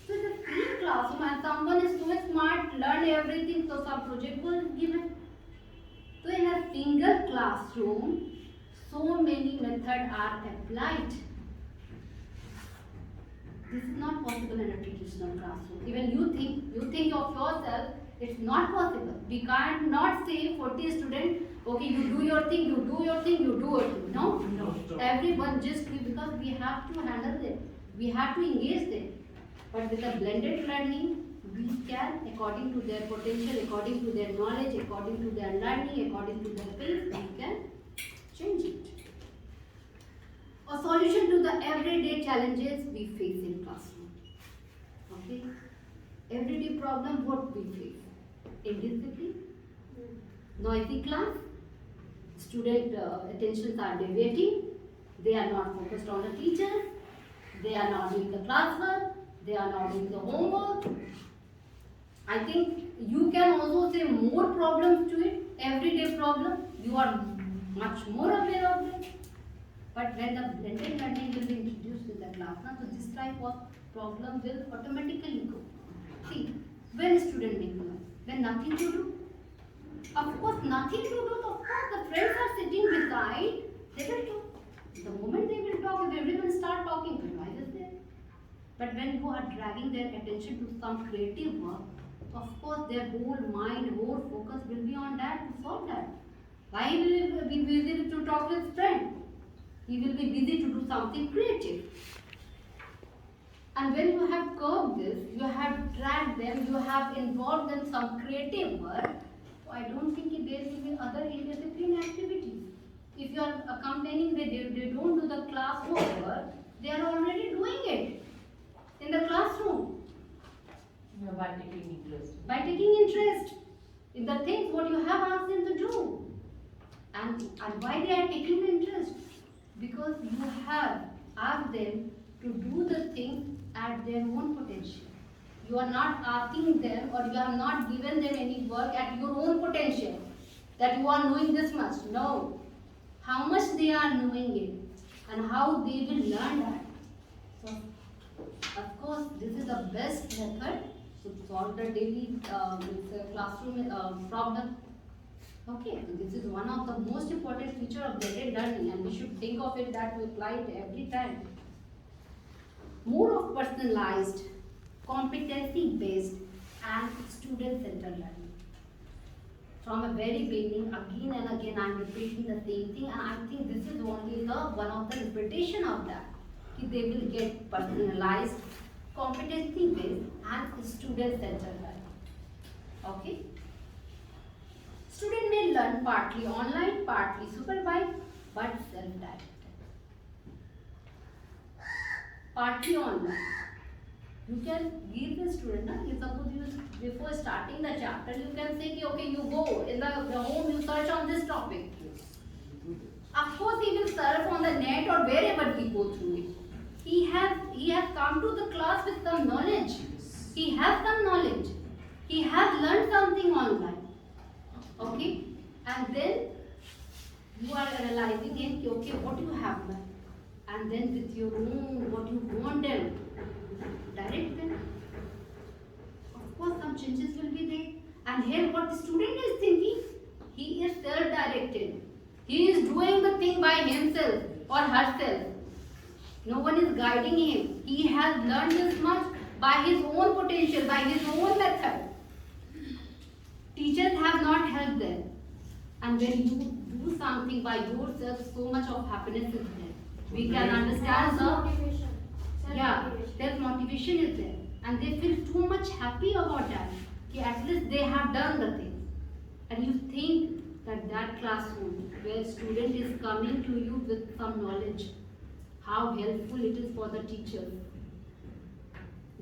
So in the same classroom, and someone is so smart, learn everything, so some project was given. So in a single classroom, so many methods are applied. This is not possible in a traditional classroom. Even you think of yourself, it's not possible. We can't not say 40 students, okay, you do your thing, you do your thing, you do your thing. No. Everyone just because we have to handle them. We have to engage them. But with a blended learning, we can, according to their potential, according to their knowledge, according to their learning, according to their pace, we can change it. A solution to the everyday challenges we face in classroom. Okay? Everyday problem, what we face? Indiscipline, noisy class, student attentions are deviating, they are not focused on the teacher, they are not doing the classwork, they are not doing the homework. I think you can also say more problems to it, everyday problem, you are much more aware of it. But when the blended learning will be introduced in the class, so this type of problem will automatically go. See, when student make noise, when nothing to do, of course nothing to do, of course the friends are sitting beside, they will talk. The moment they will talk, if everyone start talking, the noise is there. But when you are dragging their attention to some creative work, of course their whole mind, whole focus will be on that to solve that. Why will he be busy to talk with his friend? He will be busy to do something creative. And when you have curbed this, you have dragged them, you have involved them in some creative work, so I don't think there will be other interdisciplinary activities. If you are complaining that they don't do the class homework, they are already doing it in the classroom. By taking interest. By taking interest in the things what you have asked them to do. And why they are taking the interest? Because you have asked them to do the things at their own potential. You are not asking them or you have not given them any work at your own potential that you are knowing this much. No. How much they are knowing it and how they will learn that. So, of course, this is the best method to solve the daily classroom problem. Okay, so this is one of the most important feature of blended learning and we should think of it that we apply it every time. More of personalized, competency-based and student-centered learning. From a very beginning, again and again, I am repeating the same thing, and I think this is only the one of the repetition of that. They will get personalized, competency-based, and student-centered learning. Okay. Student may learn partly online, partly supervised, but self-directed. Partly online. You can give the student, suppose you before starting the chapter, you can say, okay, you go in the home, you search on this topic. Of course, he will search on the net or wherever he go through it. He has come to the class with some knowledge. He has some knowledge. He has learned something online. Okay, and then you are analyzing him. Okay, what you have learned, and then with your own what you want them. Direct them. Of course, some changes will be there. And here, what the student is thinking, he is self-directed. He is doing the thing by himself or herself. No one is guiding him. He has learned this much by his own potential, by his own method. Teachers have not helped them. And when you do something by yourself, so much of happiness is there. We can understand the self-motivation is there. And they feel too much happy about that. At least they have done the thing. And you think that classroom where student is coming to you with some knowledge, how helpful it is for the teachers.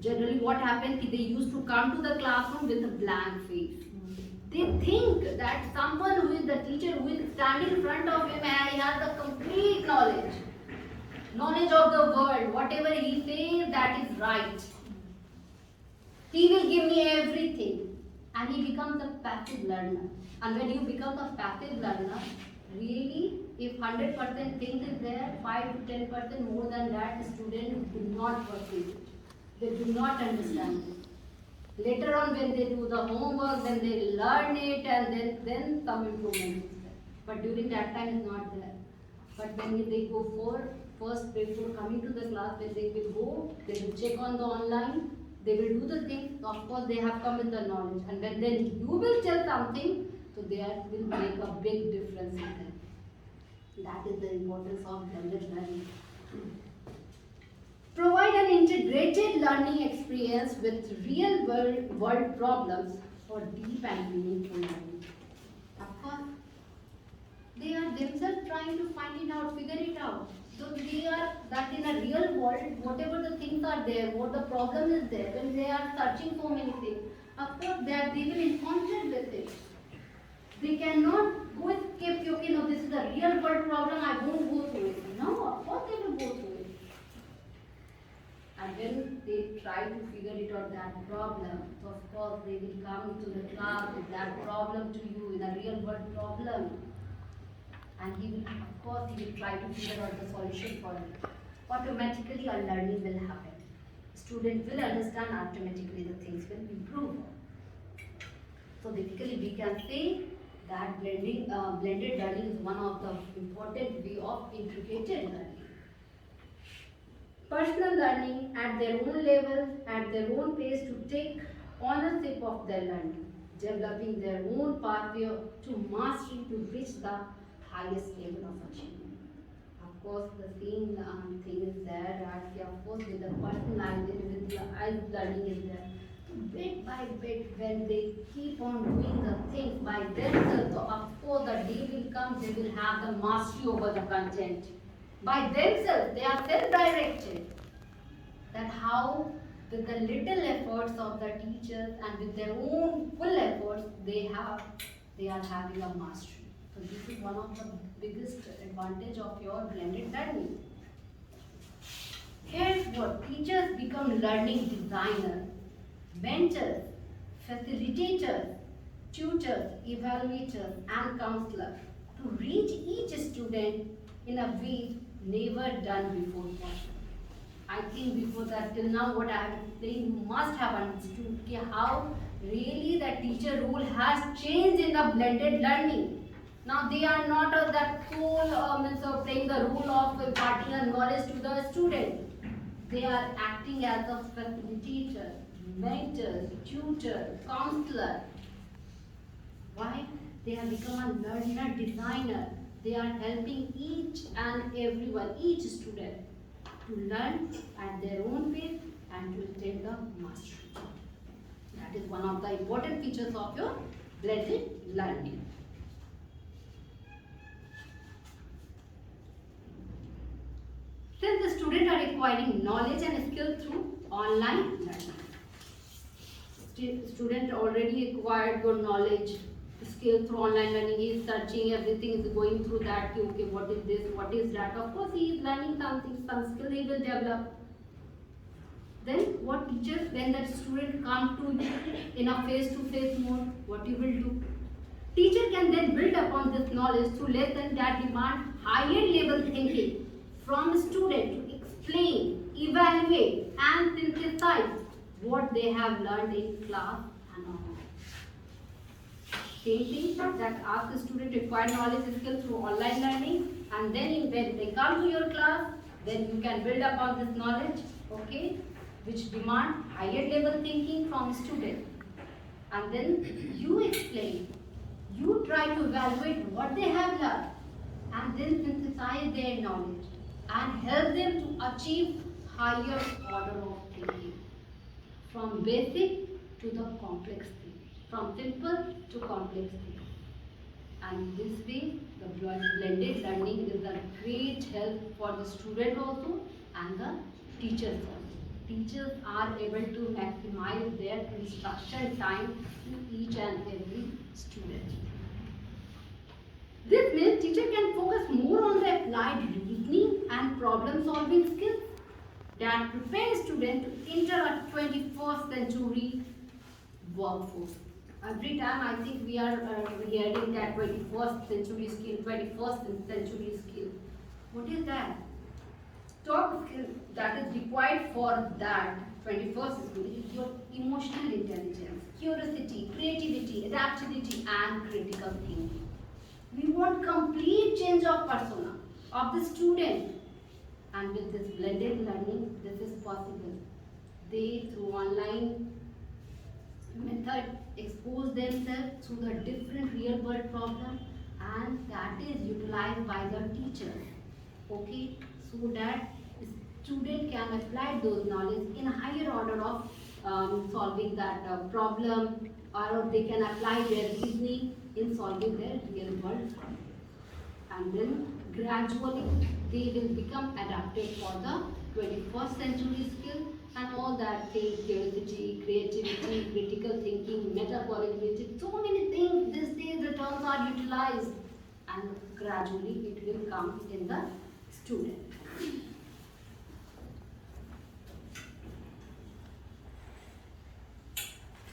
Generally what happens is they used to come to the classroom with a blank face. They think that someone who is the teacher who is standing in front of him and he has the complete knowledge. Knowledge of the world. Whatever he says, that is right. He will give me everything. And he becomes a passive learner. And when you become a passive learner, really, if 100% things is there, 5 to 10% more than that, students do not work with it. They do not understand it. Later on, when they do the homework, then they learn it, and then some improvement is there. But during that time, it's not there. But when they go first before coming to the class, when they will go, they will check on the online, they will do the things. Of course, they have come with the knowledge, and when then you will tell something, so there will make a big difference in them. That is the importance of blended learning. Provide an integrated learning experience with real world problems for deep and meaningful learning. Of course, they are themselves trying to find it out, figure it out. So they are that in a real world, whatever the things are there, what the problem is there, when they are searching for many things, of course they will encounter with it. They cannot go escape, okay, no, this is a real world problem, I won't go through it. No, of course they will go through it. And when they try to figure it out, that problem, so of course they will come to the class with that problem to you in a real world problem. And he will, of course, he will try to figure out the solution for it. Automatically a learning will happen. Student will understand, automatically the things will improve. So basically we can say that blended learning is one of the important way of integrated learning. Personal learning at their own level, at their own pace to take ownership of their learning, developing their own pathway to mastery to reach the highest level of achievement. Of course, the same thing is there, that of course with the personalization, with the learning is there. Bit by bit, when they keep on doing the things by themselves, so of course the day will come, they will have the mastery over the content. By themselves, they are self-directed. That how with the little efforts of the teachers and with their own full efforts, they are having a mastery. So this is one of the biggest advantage of your blended learning. Here's what teachers become learning designer mentors, facilitators, tutors, evaluators, and counselors to reach each student in a way never done before possible. I think before that, till now, what I have explained, you must have understood how really the teacher role has changed in the blended learning. Now they are not that sole means of playing the role of imparting a knowledge to the student. They are acting as a facilitator, mentor, tutor, counselor. Why? They have become a learner designer. They are helping each and everyone, each student to learn at their own pace and to attain the mastery. That is one of the important features of your blended learning. Since the students are acquiring knowledge and skill through online learning. Student already acquired good knowledge, skill through online learning. He is searching everything, is going through that. Okay, what is this? What is that? Of course, he is learning something, some skill he will develop. Then what teacher, when that student comes to you in a face-to-face mode, what you will do? Teacher can then build upon this knowledge through lessons that demand higher level thinking from student to explain, evaluate, and synthesize what they have learned in class and online. Same thing that asks the student to acquire knowledge and skill through online learning, and then when they come to your class, then you can build upon this knowledge, okay, which demand higher level thinking from student. And then you explain, you try to evaluate what they have learned, and then synthesize their knowledge and help them to achieve higher order of thinking. From basic to the complex thing, from simple to complex thing. And this way, the blended learning is a great help for the student also and the teachers also. Teachers are able to maximize their instruction time to each and every student. This means teacher can focus more on the applied reasoning and problem solving skills that prepare students to enter a 21st century workforce. Every time I think we are hearing that 21st century skill, 21st century skill. What is that? Top skill that is required for that 21st century is your emotional intelligence, curiosity, creativity, adaptability, and critical thinking. We want complete change of persona of the student. And with this blended learning, this is possible. They, through online method, expose themselves to the different real world problems, and that is utilized by the teacher. Okay, so that student can apply those knowledge in a higher order of solving that problem, or they can apply their reasoning in solving their real world problem. And then gradually they will become adapted for the 21st century skill and all that things, curiosity, creativity, critical thinking, metaphorical ability, so many things these days the terms are utilized, and gradually it will come in the student.